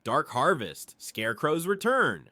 Dark Harvest, Scarecrow's Return.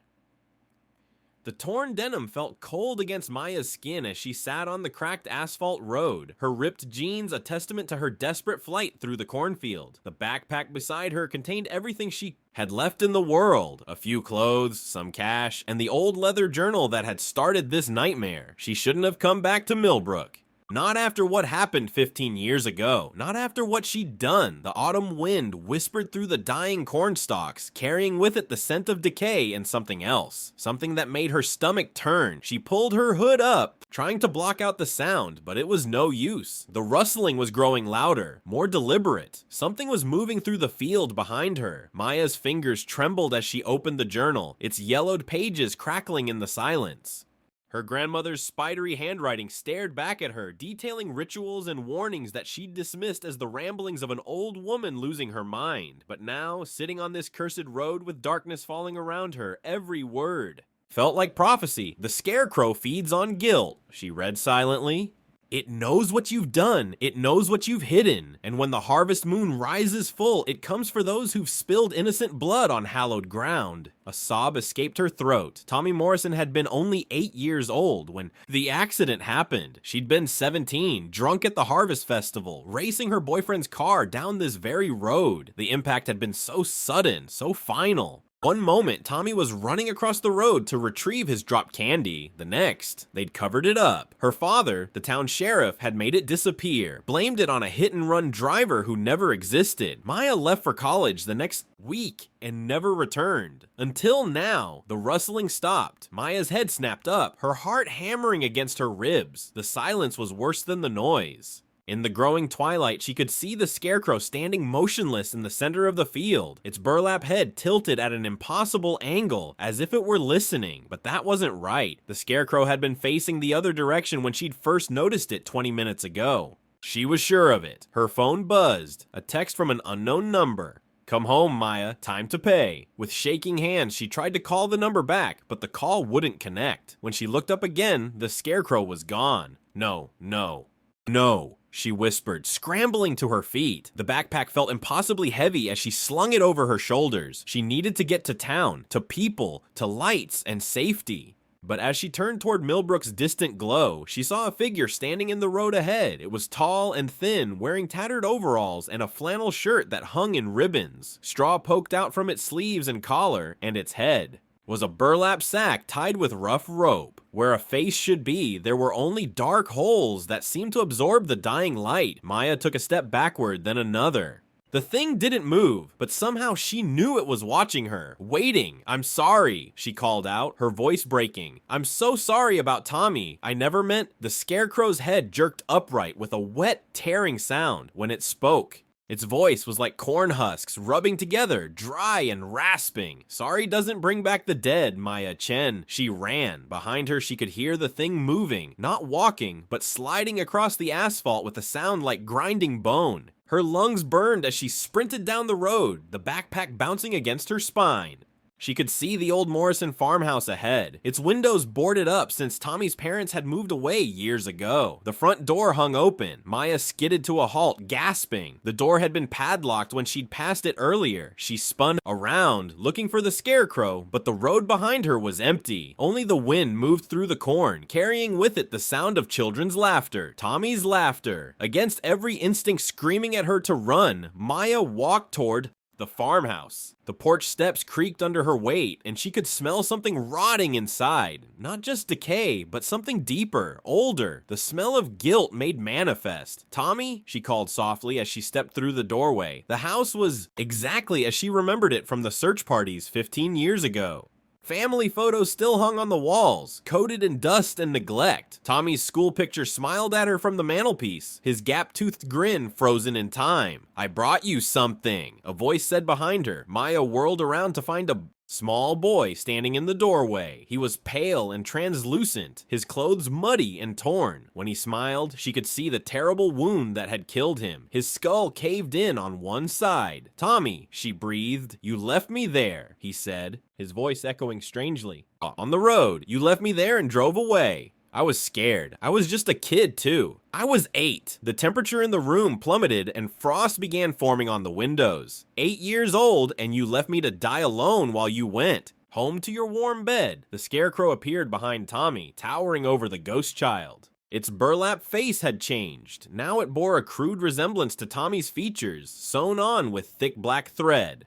The torn denim felt cold against Maya's skin as she sat on the cracked asphalt road, her ripped jeans a testament to her desperate flight through the cornfield. The backpack beside her contained everything she had left in the world: a few clothes, some cash, and the old leather journal that had started this nightmare. She shouldn't have come back to Millbrook. Not after what happened 15 years ago. Not after what she'd done. The autumn wind whispered through the dying corn stalks, carrying with it the scent of decay and something else. Something that made her stomach turn. She pulled her hood up, trying to block out the sound, but it was no use. The rustling was growing louder, more deliberate. Something was moving through the field behind her. Maya's fingers trembled as she opened the journal, its yellowed pages crackling in the silence. Her grandmother's spidery handwriting stared back at her, detailing rituals and warnings that she'd dismissed as the ramblings of an old woman losing her mind. But now, sitting on this cursed road with darkness falling around her, every word felt like prophecy. "The Scarecrow feeds on guilt," she read silently. "It knows what you've done, it knows what you've hidden, and when the harvest moon rises full, it comes for those who've spilled innocent blood on hallowed ground." A sob escaped her throat. Tommy Morrison had been only 8 years old when the accident happened. She'd been 17, drunk at the harvest festival, racing her boyfriend's car down this very road. The impact had been so sudden, so final. One moment, Tommy was running across the road to retrieve his dropped candy. The next, they'd covered it up. Her father, the town sheriff, had made it disappear, blamed it on a hit-and-run driver who never existed. Maya left for college the next week and never returned. Until now, the rustling stopped. Maya's head snapped up, her heart hammering against her ribs. The silence was worse than the noise. In the growing twilight, she could see the Scarecrow standing motionless in the center of the field, its burlap head tilted at an impossible angle, as if it were listening. But that wasn't right. The Scarecrow had been facing the other direction when she'd first noticed it 20 minutes ago. She was sure of it. Her phone buzzed. A text from an unknown number. "Come home, Maya. Time to pay." With shaking hands, she tried to call the number back, but the call wouldn't connect. When she looked up again, the Scarecrow was gone. "No, no, no," she whispered, scrambling to her feet. The backpack felt impossibly heavy as she slung it over her shoulders. She needed to get to town, to people, to lights and safety. But as she turned toward Millbrook's distant glow, she saw a figure standing in the road ahead. It was tall and thin, wearing tattered overalls and a flannel shirt that hung in ribbons. Straw poked out from its sleeves and collar, and its head was a burlap sack tied with rough rope. Where a face should be, there were only dark holes that seemed to absorb the dying light. Maya took a step backward, then another. The thing didn't move, but somehow she knew it was watching her, waiting. "I'm sorry," she called out, her voice breaking. "I'm so sorry about Tommy. I never meant—" The Scarecrow's head jerked upright with a wet, tearing sound when it spoke. Its voice was like corn husks rubbing together, dry and rasping. "Sorry doesn't bring back the dead, Maya Chen." She ran. Behind her, she could hear the thing moving, not walking, but sliding across the asphalt with a sound like grinding bone. Her lungs burned as she sprinted down the road, the backpack bouncing against her spine. She could see the old Morrison farmhouse ahead, its windows boarded up since Tommy's parents had moved away years ago. The front door hung open. Maya skidded to a halt, gasping. The door had been padlocked when she'd passed it earlier. She spun around, looking for the Scarecrow, but the road behind her was empty. Only the wind moved through the corn, carrying with it the sound of children's laughter. Tommy's laughter. Against every instinct screaming at her to run, Maya walked toward the farmhouse. The porch steps creaked under her weight, and she could smell something rotting inside. Not just decay, but something deeper, older. The smell of guilt made manifest. "Tommy," she called softly as she stepped through the doorway. The house was exactly as she remembered it from the search parties 15 years ago. Family photos still hung on the walls, coated in dust and neglect. Tommy's school picture smiled at her from the mantelpiece, his gap-toothed grin frozen in time. "I brought you something," a voice said behind her. Maya whirled around to find a small boy standing in the doorway. He was pale and translucent, his clothes muddy and torn. When he smiled, she could see the terrible wound that had killed him. His skull caved in on one side. "Tommy," she breathed. "You left me there," he said, his voice echoing strangely. "On the road. You left me there and drove away." I was scared. I was just a kid, too. I was 8. The temperature in the room plummeted and frost began forming on the windows. 8 years old, and you left me to die alone while you went. Home to your warm bed. The Scarecrow appeared behind Tommy, towering over the ghost child. Its burlap face had changed. Now it bore a crude resemblance to Tommy's features, sewn on with thick black thread.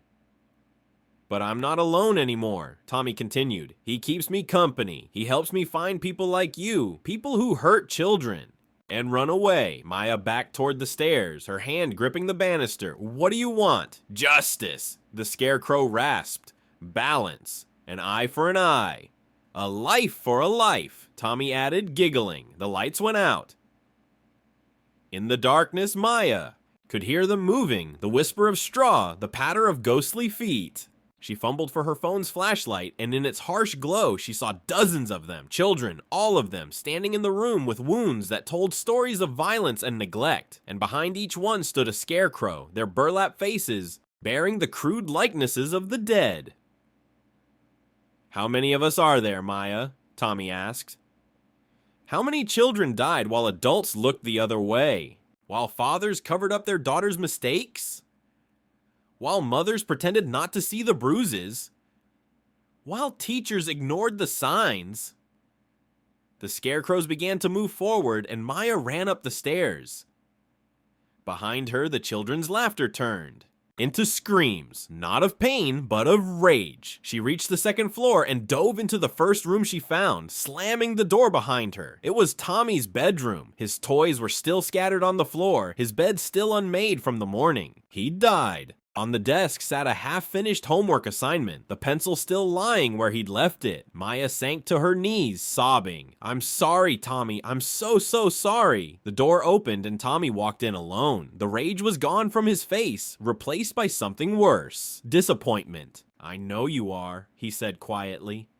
But I'm not alone anymore, Tommy continued. He keeps me company. He helps me find people like you, people who hurt children. And run away. Maya backed toward the stairs, her hand gripping the banister. What do you want? Justice, the Scarecrow rasped. Balance. An eye for an eye. A life for a life, Tommy added, giggling. The lights went out. In the darkness, Maya could hear them moving, the whisper of straw, the patter of ghostly feet. She fumbled for her phone's flashlight, and in its harsh glow, she saw dozens of them, children, all of them, standing in the room with wounds that told stories of violence and neglect. And behind each one stood a scarecrow, their burlap faces bearing the crude likenesses of the dead. How many of us are there, Maya? Tommy asked. How many children died while adults looked the other way? While fathers covered up their daughters' mistakes? While mothers pretended not to see the bruises? While teachers ignored the signs? The scarecrows began to move forward, and Maya ran up the stairs. Behind her, the children's laughter turned into screams, not of pain, but of rage. She reached the second floor and dove into the first room she found, slamming the door behind her. It was Tommy's bedroom. His toys were still scattered on the floor, his bed still unmade from the morning. He'd died. On the desk sat a half-finished homework assignment, the pencil still lying where he'd left it. Maya sank to her knees, sobbing. I'm sorry, Tommy. I'm so sorry. The door opened and Tommy walked in alone. The rage was gone from his face, replaced by something worse. Disappointment. I know you are, he said quietly.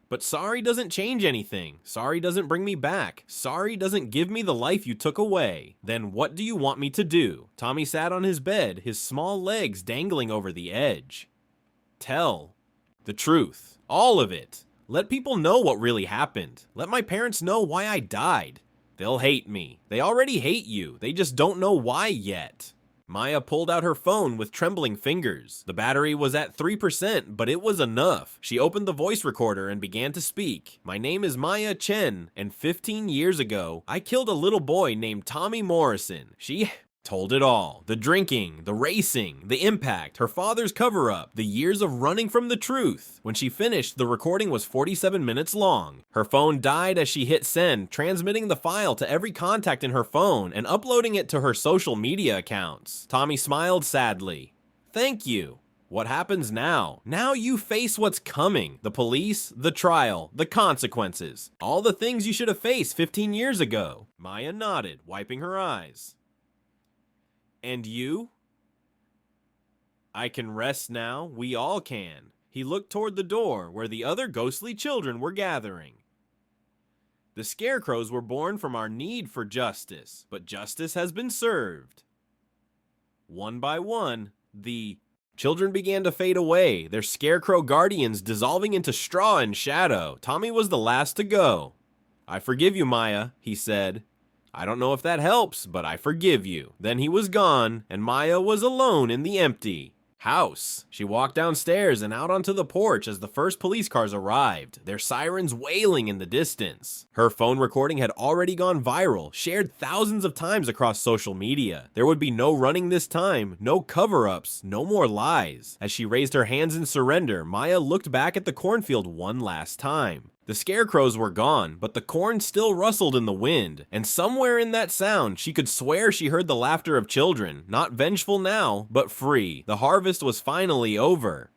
But sorry doesn't change anything. Sorry doesn't bring me back. Sorry doesn't give me the life you took away. Then what do you want me to do? Tommy sat on his bed, his small legs dangling over the edge. Tell the truth. All of it. Let people know what really happened. Let my parents know why I died. They'll hate me. They already hate you. They just don't know why yet. Maya pulled out her phone with trembling fingers. The battery was at 3%, but it was enough. She opened the voice recorder and began to speak. My name is Maya Chen, and 15 years ago, I killed a little boy named Tommy Morrison. She told it all. The drinking, the racing, the impact, her father's cover-up, the years of running from the truth. When she finished, the recording was 47 minutes long. Her phone died as she hit send, transmitting the file to every contact in her phone and uploading it to her social media accounts. Tommy smiled sadly. Thank you. What happens now? Now you face what's coming. The police, the trial, the consequences. All the things you should have faced 15 years ago. Maya nodded, wiping her eyes. And you? I can rest now. We all can. He looked toward the door where the other ghostly children were gathering. The scarecrows were born from our need for justice, but justice has been served. One by one, the children began to fade away, their scarecrow guardians dissolving into straw and shadow. Tommy was the last to go. I forgive you, Maya, he said. I don't know if that helps, but I forgive you. Then he was gone, and Maya was alone in the empty house. She walked downstairs and out onto the porch as the first police cars arrived, their sirens wailing in the distance. Her phone recording had already gone viral, shared thousands of times across social media. There would be no running this time, no cover-ups, no more lies. As she raised her hands in surrender, Maya looked back at the cornfield one last time. The scarecrows were gone, but the corn still rustled in the wind, and somewhere in that sound she could swear she heard the laughter of children, not vengeful now, but free. The harvest was finally over.